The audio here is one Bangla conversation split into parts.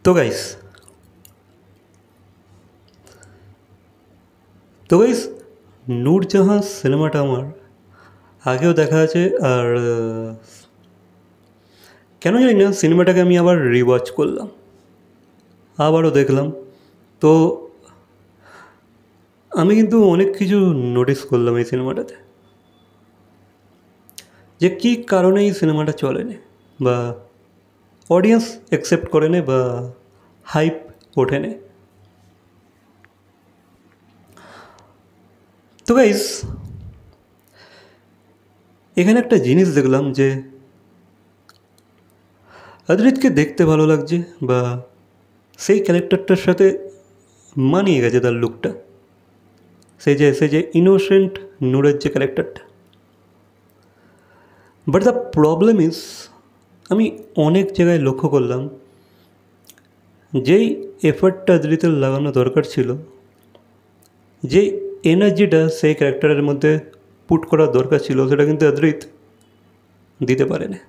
তো গাইস তো গাইস নূরজাহান সিনেমাটা আমার আগেও দেখা আছে। আর কেন জানি না সিনেমাটাকে আমি আবার রিওয়াচ করলাম, আবারও দেখলাম। তো আমি কিন্তু অনেক কিছু নোটিস করলাম এই সিনেমাটাতে, যে কী কারণে এই সিনেমাটা চলেনি বা অডিয়েন্স অ্যাকসেপ্ট করে নে বা হাইপ ওঠে নে। তো গাইস এখানে একটা জিনিস দেখলাম যে অদ্রিতকে দেখতে ভালো লাগছে বা সেই ক্যারেক্টারটার সাথে মানিয়ে গেছে তার লুকটা, সেই যে ইনোসেন্ট নূরের যে ক্যারেক্টারটা। বাট দ্য প্রবলেম ইজ, আমি অনেক জায়গায় লক্ষ্য করলাম যেই এফার্টটা অদ্রিতের লাগানো দরকার ছিল, যেই এনার্জিটা সেই ক্যারেক্টারের মধ্যে পুট করার দরকার ছিল, সেটা কিন্তু অদ্রিত দিতে পারে না।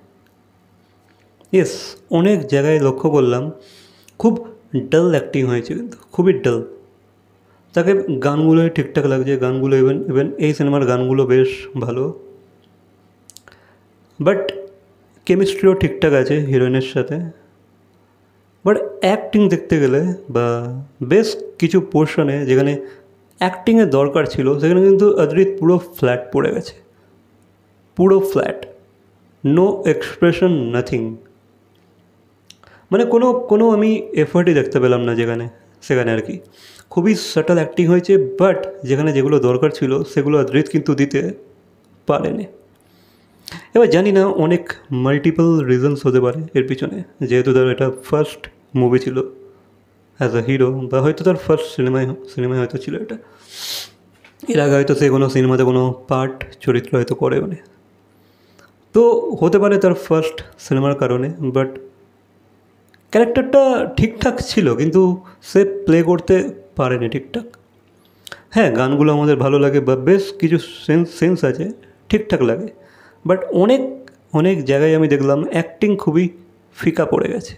ইয়েস, অনেক জায়গায় লক্ষ্য করলাম খুব ডাল অ্যাক্টিং হয়েছে, কিন্তু খুবই ডাল। তাকে গানগুলোই ঠিকঠাক লাগছে, গানগুলো ইভেন এই সিনেমার গানগুলো বেশ ভালো, বাট কেমিস্ট্রিও ঠিকঠাক আছে হিরোইনের সাথে। বাট অ্যাক্টিং দেখতে গেলে বা বেশ কিছু পোর্শনে যেখানে অ্যাক্টিংয়ের দরকার ছিল, সেখানে কিন্তু অদ্রিত পুরো ফ্ল্যাট পড়ে গেছে, পুরো ফ্ল্যাট, নো এক্সপ্রেশন, নাথিং। মানে কোনো আমি এফার্টই দেখতে পেলাম না সেখানে আর কি। খুবই সাটল অ্যাক্টিং হয়েছে, বাট যেগুলো দরকার ছিল সেগুলো অদ্রিত কিন্তু দিতে পারেনি। এবার জানি না, অনেক মাল্টিপল রিজনস হতে পারে এর পিছনে, যেহেতু তার এটা ফার্স্ট মুভি ছিল অ্যাজ আ হিরো, বা হয়তো তার ফার্স্ট সিনেমায় হয়তো ছিল এটা। এর আগে হয়তো সে কোনো সিনেমাতে কোনো পার্ট চরিত্র হয়তো করেও নি, তো হতে পারে তার ফার্স্ট সিনেমার কারণে। বাট ক্যারেক্টারটা ঠিকঠাক ছিল, কিন্তু সে প্লে করতে পারেনি ঠিকঠাক। হ্যাঁ, গানগুলো আমাদের ভালো লাগে বা বেশ কিছু সেন্স আছে, ঠিকঠাক লাগে। বাট অনেক অনেক জায়গায় আমি দেখলাম অ্যাক্টিং খুবই ফিকা পড়ে গেছে,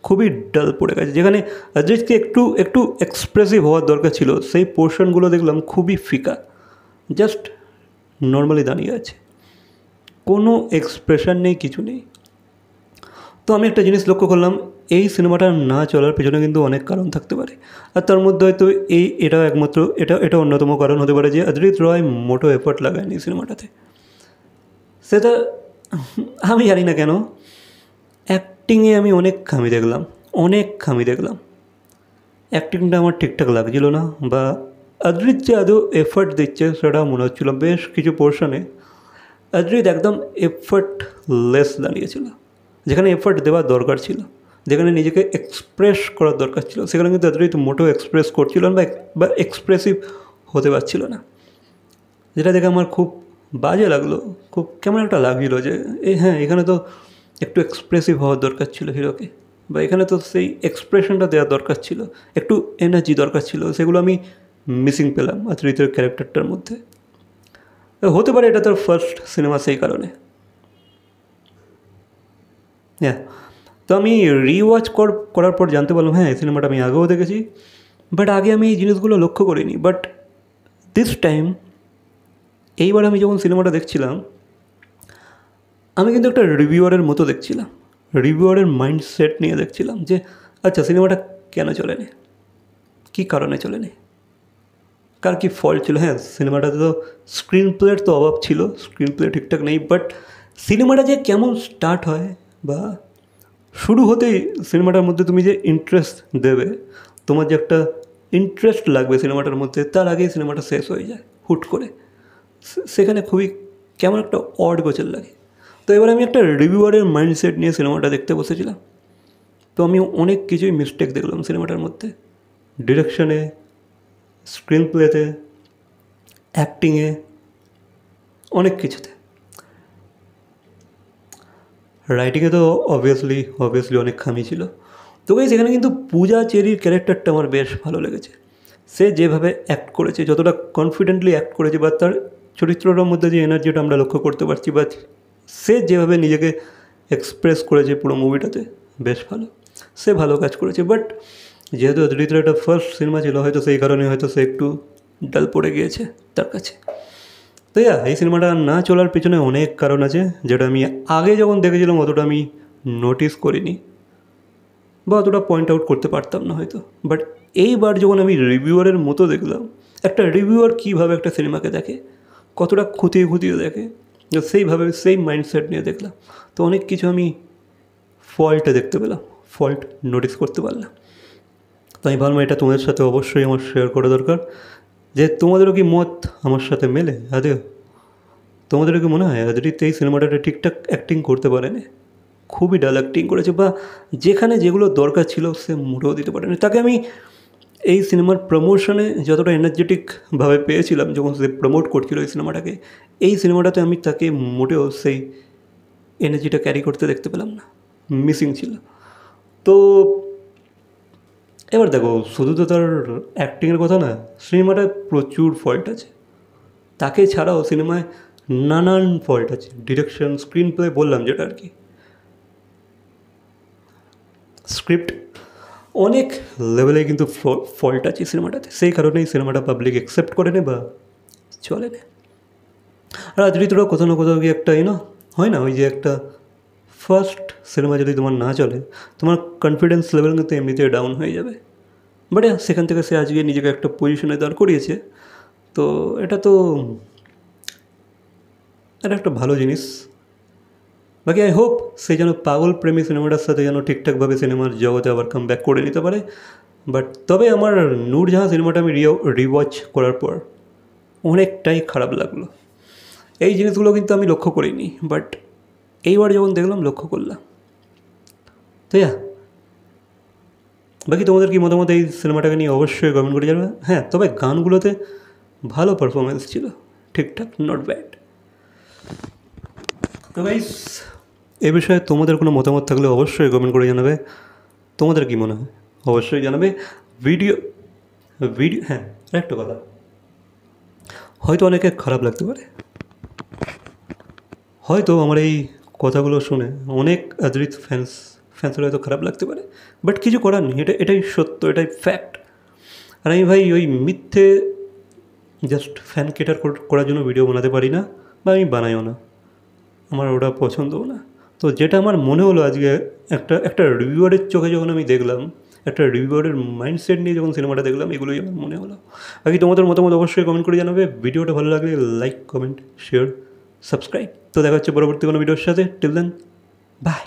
খুবই ডাল পড়ে গেছে। যেখানে অদ্রিতকে একটু এক্সপ্রেসিভ হওয়ার দরকার ছিল, সেই পোর্শনগুলো দেখলাম খুবই ফিকা, জাস্ট নর্মালি দাঁড়িয়ে আছে, কোনো এক্সপ্রেশন নেই, কিছু নেই। তো আমি একটা জিনিস লক্ষ্য করলাম, এই সিনেমাটা না চলার পেছনে কিন্তু অনেক কারণ থাকতে পারে। আর তার মধ্যে হয়তো এটা অন্যতম কারণ হতে পারে যে অদ্রিত রয় মোটো এফোর্ট লাগায়নি সিনেমাটাতে। সেটা আমি জানি না কেন, অ্যাক্টিংয়ে আমি অনেক খামি দেখলাম। অ্যাক্টিংটা আমার ঠিকঠাক লাগছিল না, বা অদ্রিত যে আদৌ এফোর্ট দিচ্ছে সেটা মনে হচ্ছিলো বেশ কিছু পোর্শনে অদ্রিত একদম এফোর্টলেস দাঁড়িয়েছিল। যেখানে এফোর্ট দেওয়ার দরকার ছিল, যেখানে নিজেকে এক্সপ্রেস করার দরকার ছিল, সেখানে কিন্তু অদ্রিত মোটেও এক্সপ্রেস করছিল না বা এক্সপ্রেসিভ হতে পারছিল না, যেটা দেখে আমার খুব বাজে লাগলো। খুব কেমন একটা লাগছিল যে হ্যাঁ, এখানে তো একটু এক্সপ্রেসিভ হওয়ার দরকার ছিল হিরোকে, বা এখানে তো সেই এক্সপ্রেশনটা দেওয়ার দরকার ছিল, একটু এনার্জি দরকার ছিল, সেগুলো আমি মিসিং পেলাম অদ্রিতের ক্যারেক্টারটার মধ্যে। হতে পারে এটা তার ফার্স্ট সিনেমা, সেই কারণে। হ্যাঁ, তো আমি রিওয়াচ করার পর জানতে পারলাম হ্যাঁ, এই সিনেমাটা আমি আগেও দেখেছি, বাট আগে আমি এই জিনিসগুলো লক্ষ্য করিনি। বাট দিস টাইম, এইবার আমি যখন সিনেমাটা দেখছিলাম, আমি কিন্তু একটা রিভিউয়ারের মতো দেখছিলাম, রিভিউয়ারের মাইন্ডসেট নিয়ে দেখছিলাম যে আচ্ছা, সিনেমাটা কেন চলেনি, কী কারণে চলেনি, কার কী ফল্ট ছিল। হ্যাঁ, সিনেমাটাতে তো স্ক্রিন প্লের তো অভাব ছিল, স্ক্রিন প্লে ঠিকঠাক নেই। বাট সিনেমাটা যে কেমন স্টার্ট হয়, বা শুরু হতেই সিনেমাটার মধ্যে তুমি যে ইন্টারেস্ট দেবে, তোমার যে একটা ইন্টারেস্ট লাগবে সিনেমাটার মধ্যে, তার আগেই সিনেমাটা শেষ হয়ে যায় হুট করে। সেখানে খুবই কেমন একটা অড গোছের লাগে। তো এবার আমি একটা রিভিউয়ারের মাইন্ডসেট নিয়ে সিনেমাটা দেখতে বসেছিলাম। তো আমি অনেক কিছুই মিস্টেক দেখলাম সিনেমাটার মধ্যে, ডিরেকশনে, স্ক্রিন প্লেতে, অ্যাক্টিংয়ে, অনেক কিছুতে। রাইটিংয়ে তো অবভিয়াসলি অনেক খামি ছিল। তো গাইস, সেখানে কিন্তু পূজা চেরির ক্যারেক্টারটা আমার বেশ ভালো লেগেছে। সে যেভাবে অ্যাক্ট করেছে, যতটা কনফিডেন্টলি অ্যাক্ট করেছে, বা তার চরিত্রটার মধ্যে যে এনার্জিটা আমরা লক্ষ্য করতে পারছি, বা সে যেভাবে নিজেকে এক্সপ্রেস করেছে পুরো মুভিটাতে, বেশ ভালো। সে ভালো কাজ করেছে, বাট যেহেতু অদ্রিতের একটা ফার্স্ট সিনেমা ছিল হয়তো সেই কারণে হয়তো সে একটু ডাল পড়ে গিয়েছে তার কাছে। তো এই সিনেমাটা না চলার পেছনে অনেক কারণ আছে, যেটা আমি আগে যখন দেখেছিলাম অতটা আমি নোটিস করিনি বা অতটা পয়েন্ট আউট করতে পারতাম না হয়তো। বাট এইবার যখন আমি রিভিউয়ারের মতো দেখলাম, একটা রিভিউয়ার কীভাবে একটা সিনেমাকে দেখে, কতটা খুঁটিয়ে খুঁটিয়ে দেখে, সেইভাবে সেই মাইন্ডসেট নিয়ে দেখলাম, তো অনেক কিছু আমি ফল্টে দেখতে পেলাম, ফল্ট নোটিস করতে পারলাম। তো আমি ভাবলাম এটা তোমাদের সাথে অবশ্যই আমার শেয়ার করা দরকার, যে তোমাদেরও কি মত আমার সাথে মেলে আদেও? তোমাদেরও কি মনে হয় অদিতি এই সিনেমাটাতে ঠিকঠাক অ্যাক্টিং করতে পারেনি? খুবই ডাল অ্যাক্টিং করেছে, বা যেখানে যেগুলো দরকার ছিল সে মোটেও দিতে পারেনি। তাকে আমি এই সিনেমার প্রমোশনে যতটা এনার্জেটিকভাবে পেয়েছিলাম যখন সে প্রমোট করছিল এই সিনেমাটাকে, এই সিনেমাটাতে আমি তাকে মোটেও সেই এনার্জিটা ক্যারি করতে দেখতে পেলাম না, মিসিং ছিল। তো এবার দেখো, শুধু তো তার অ্যাক্টিংয়ের কথা না, সিনেমাটায় প্রচুর ফল্ট আছে। তাকে ছাড়াও সিনেমায় নানান ফল্ট আছে, ডিরেকশন, স্ক্রিন প্লে বললাম যেটা আর কি, স্ক্রিপ্ট, অনেক লেভেলে কিন্তু ফল্ট আছে সিনেমাটাতে। সেই কারণেই সিনেমাটা পাবলিক অ্যাকসেপ্ট করে নে বা চলে না। আর যদি তোরা কোথাও না কোথাও গিয়ে একটা হয় না, ওই যে একটা ফার্স্ট সিনেমা যদি তোমার না চলে, তোমার কনফিডেন্স লেভেল কিন্তু এমনিতে ডাউন হয়ে যাবে। বাট সেখান থেকে সে আজকে নিজেকে একটা পজিশনে দাঁড় করিয়েছে, তো এটা একটা ভালো জিনিস। বাকি আই হোপ সে যেন পাগল প্রেমী সিনেমাটার সাথে যেন ঠিকঠাকভাবে সিনেমার জগতে আবার কাম ব্যাক করে নিতে পারে। বাট তবে আমার নূরজাহাঁ সিনেমাটা আমি রিওয়াচ করার পর অনেকটাই খারাপ লাগলো। এই জিনিসগুলো কিন্তু আমি লক্ষ্য করিনি, বাট এইবার যখন দেখলাম লক্ষ্য করলাম। তো বাকি তোমাদের কি মতামত এই সিনেমাটাকে নিয়ে অবশ্যই কমেন্ট করে জানাবে। হ্যাঁ, তবে গানগুলোতে ভালো পারফরমেন্স ছিল, ঠিকঠাক, নট ব্যাড। তো গাইস, এ বিষয়ে তোমাদের কোনো মতামত থাকলে অবশ্যই কমেন্ট করে জানাবে। তোমাদের কী মনে হয় অবশ্যই জানাবে। ভিডিও হ্যাঁ, একটা কথা, হয়তো অনেকে খারাপ লাগতে পারে, হয়তো আমার এই কথাগুলো শুনে অনেক অদ্রিত ফ্যান্সের হয়তো খারাপ লাগতে পারে, বাট কিছু করার নেই, এটাই সত্য, এটাই ফ্যাক্ট। আর আমি ভাই ওই মিথ্যে জাস্ট ফ্যান কেটার করার জন্য ভিডিও বানাতে পারি না, বা আমি বানাইও না, আমার ওটা পছন্দও না। তো যেটা আমার মনে হলো আজকে একটা রিভিউয়ারের চোখে যখন আমি দেখলাম, একটা রিভিউয়ারের মাইন্ডসেট নিয়ে যখন সিনেমাটা দেখলাম, এগুলোই আমার মনে হলো। বাকি তোমাদের মতামত অবশ্যই কমেন্ট করে জানাবে। ভিডিওটা ভালো লাগলে লাইক, কমেন্ট, শেয়ার, সাবস্ক্রাইব। তো দেখা হচ্ছে পরবর্তী কোনো ভিডিওর সাথে। Till then, by.